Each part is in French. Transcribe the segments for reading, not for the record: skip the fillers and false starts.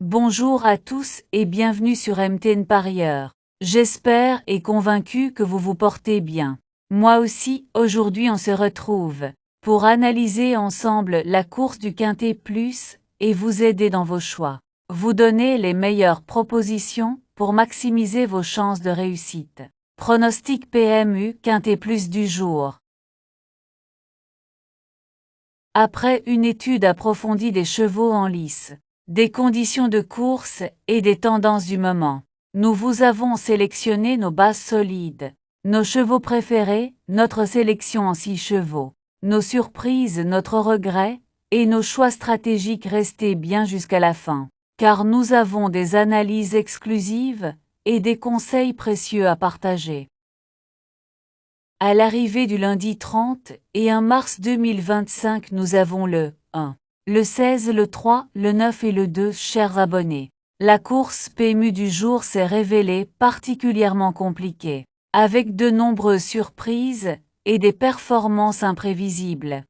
Bonjour à tous et bienvenue sur MTN Parieur. J'espère et convaincu que vous vous portez bien. Moi aussi, aujourd'hui on se retrouve pour analyser ensemble la course du Quintet Plus et vous aider dans vos choix. Vous donner les meilleures propositions pour maximiser vos chances de réussite. Pronostic PMU Quintet Plus du jour. Après une étude approfondie des chevaux en lice, des conditions de course et des tendances du moment, nous vous avons sélectionné nos bases solides, nos chevaux préférés, notre sélection en 6 chevaux, nos surprises, notre regret, et nos choix stratégiques. Restez bien jusqu'à la fin, car nous avons des analyses exclusives et des conseils précieux à partager. À l'arrivée du lundi 30 et 1 mars 2025, nous avons le 1, le 16, le 3, le 9 et le 2, chers abonnés. La course PMU du jour s'est révélée particulièrement compliquée, avec de nombreuses surprises et des performances imprévisibles.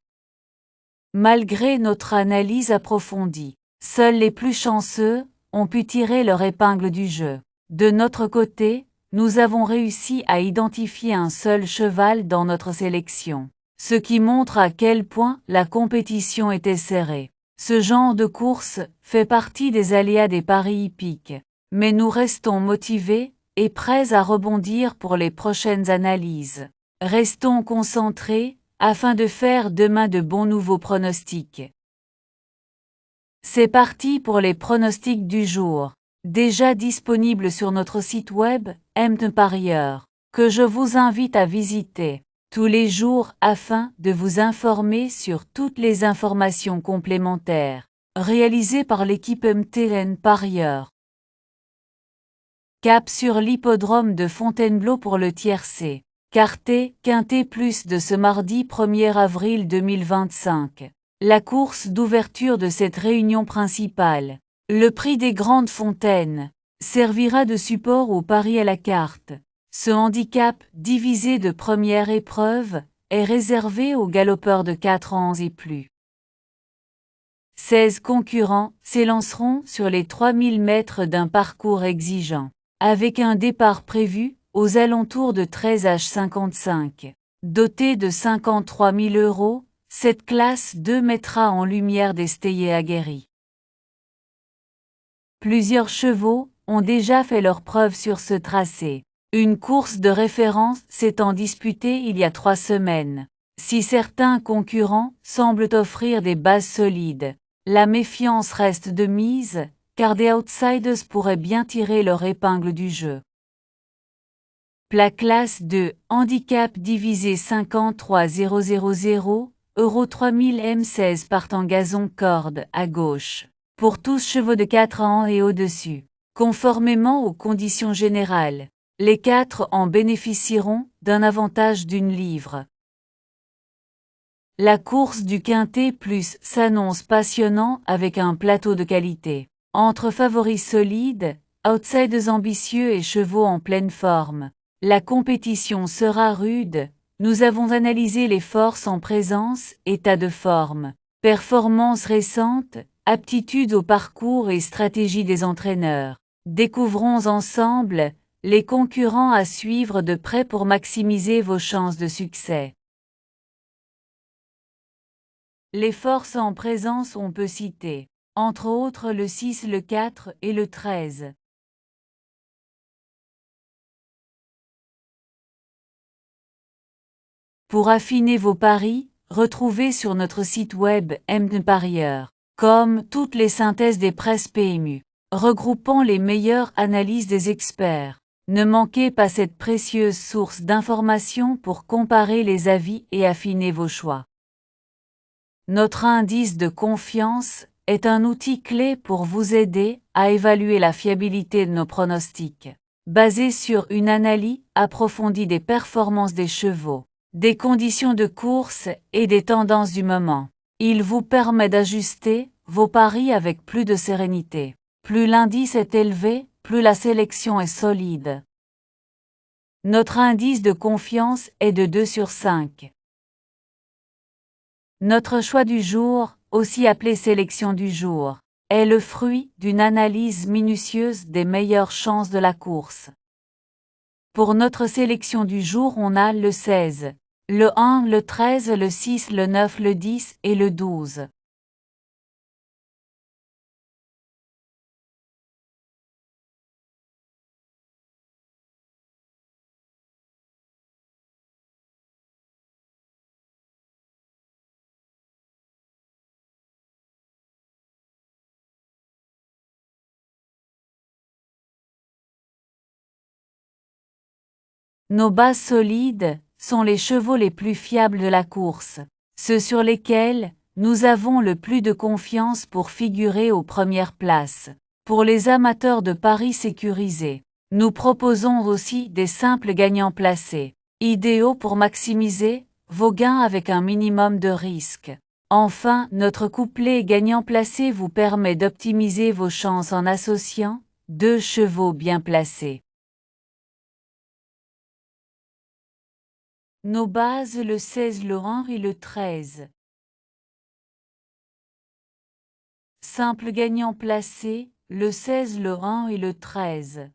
Malgré notre analyse approfondie, seuls les plus chanceux ont pu tirer leur épingle du jeu. De notre côté, nous avons réussi à identifier un seul cheval dans notre sélection, ce qui montre à quel point la compétition était serrée. Ce genre de course fait partie des aléas des paris hippiques, mais nous restons motivés et prêts à rebondir pour les prochaines analyses. Restons concentrés afin de faire demain de bons nouveaux pronostics. C'est parti pour les pronostics du jour. Déjà disponible sur notre site web, MTN Parieur, que je vous invite à visiter tous les jours afin de vous informer sur toutes les informations complémentaires réalisées par l'équipe MTN Parieur. Cap sur l'hippodrome de Fontainebleau pour le tiercé. Quintet Plus de ce mardi 1er avril 2025. La course d'ouverture de cette réunion principale, le prix des Grandes Fontaines, servira de support au pari à la carte. Ce handicap, divisé de première épreuve, est réservé aux galopeurs de 4 ans et plus. 16 concurrents s'élanceront sur les 3000 mètres d'un parcours exigeant, avec un départ prévu aux alentours de 13h55. Dotée de 53 000 €, cette classe 2 mettra en lumière des stayers aguerris. Plusieurs chevaux ont déjà fait leurs preuves sur ce tracé. Une course de référence s'étant disputée il y a 3 semaines. Si certains concurrents semblent offrir des bases solides, la méfiance reste de mise, car des outsiders pourraient bien tirer leur épingle du jeu. Plat classe 2, handicap divisé 53 000 € 3000 M16 partant gazon corde à gauche, pour tous chevaux de 4 ans et au-dessus. Conformément aux conditions générales, les 4 en bénéficieront d'un avantage d'une livre. La course du Quintet Plus s'annonce passionnant avec un plateau de qualité. Entre favoris solides, outsiders ambitieux et chevaux en pleine forme, la compétition sera rude. Nous avons analysé les forces en présence, état de forme, performances récentes, aptitudes au parcours et stratégie des entraîneurs. Découvrons ensemble les concurrents à suivre de près pour maximiser vos chances de succès. Les forces en présence on peut citer, entre autres le 6, le 4 et le 13. Pour affiner vos paris, retrouvez sur notre site web MTN Parieur, comme toutes les synthèses des presses PMU, regroupant les meilleures analyses des experts. Ne manquez pas cette précieuse source d'informations pour comparer les avis et affiner vos choix. Notre indice de confiance est un outil clé pour vous aider à évaluer la fiabilité de nos pronostics, basé sur une analyse approfondie des performances des chevaux, des conditions de course et des tendances du moment. Il vous permet d'ajuster vos paris avec plus de sérénité. Plus l'indice est élevé, plus la sélection est solide. Notre indice de confiance est de 2 sur 5. Notre choix du jour, aussi appelé sélection du jour, est le fruit d'une analyse minutieuse des meilleures chances de la course. Pour notre sélection du jour, on a le 16, le 1, le 13, le 6, le 9, le 10 et le 12. Nos bases solides sont les chevaux les plus fiables de la course, ceux sur lesquels nous avons le plus de confiance pour figurer aux premières places. Pour les amateurs de paris sécurisés, nous proposons aussi des simples gagnants placés, idéaux pour maximiser vos gains avec un minimum de risque. Enfin, notre couplet gagnant placé vous permet d'optimiser vos chances en associant deux chevaux bien placés. Nos bases le 16, le 1 et le 13. Simple gagnant placé, le 16, le 1 et le 13.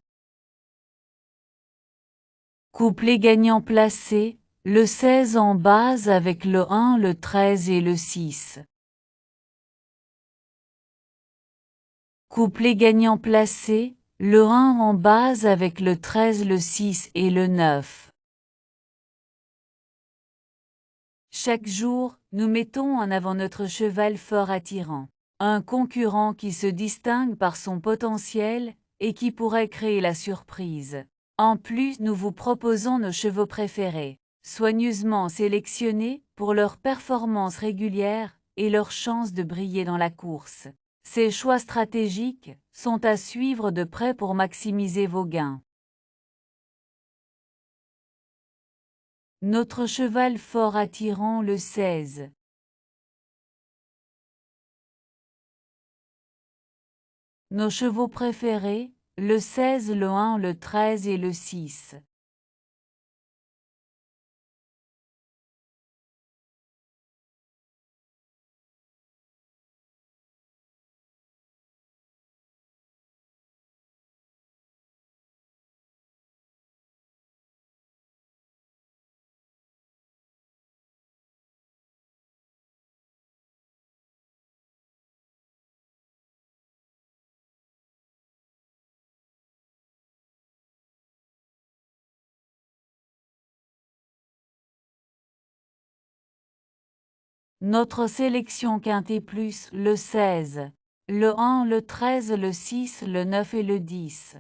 Couplet gagnant placé, le 16 en base avec le 1, le 13 et le 6. Couplet gagnant placé, le 1 en base avec le 13, le 6 et le 9. Chaque jour, nous mettons en avant notre cheval fort attirant, un concurrent qui se distingue par son potentiel et qui pourrait créer la surprise. En plus, nous vous proposons nos chevaux préférés, soigneusement sélectionnés pour leur performance régulière et leur chance de briller dans la course. Ces choix stratégiques sont à suivre de près pour maximiser vos gains. Notre cheval fort attirant le 16. Nos chevaux préférés, le 16, le 1, le 13 et le 6. Notre sélection quintet plus, le 16, le 1, le 13, le 6, le 9 et le 10.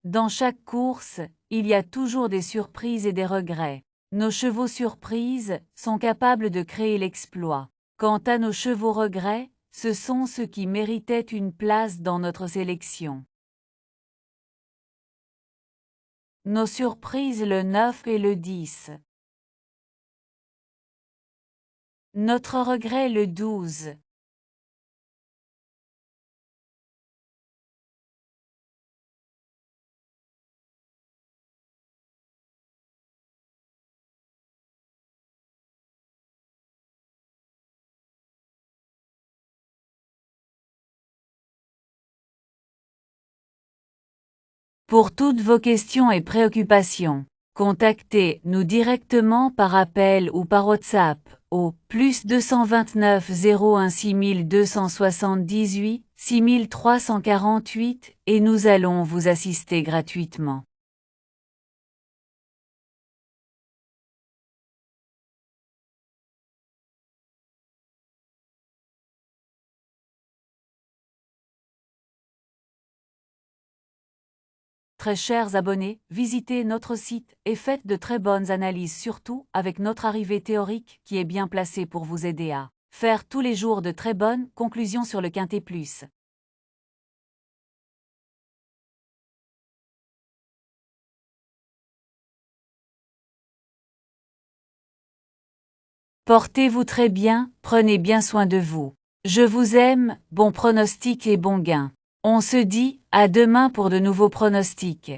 Dans chaque course, il y a toujours des surprises et des regrets. Nos chevaux surprises sont capables de créer l'exploit. Quant à nos chevaux regrets, ce sont ceux qui méritaient une place dans notre sélection. Nos surprises le 9 et le 10. Notre regret le 12. Pour toutes vos questions et préoccupations, contactez-nous directement par appel ou par WhatsApp au +229 01 6278 6348 et nous allons vous assister gratuitement. Très chers abonnés, visitez notre site et faites de très bonnes analyses, surtout avec notre arrivée théorique qui est bien placée pour vous aider à faire tous les jours de très bonnes conclusions sur le quintet plus. Portez-vous très bien, prenez bien soin de vous. Je vous aime, bon pronostic et bon gain. On se dit, à demain pour de nouveaux pronostics.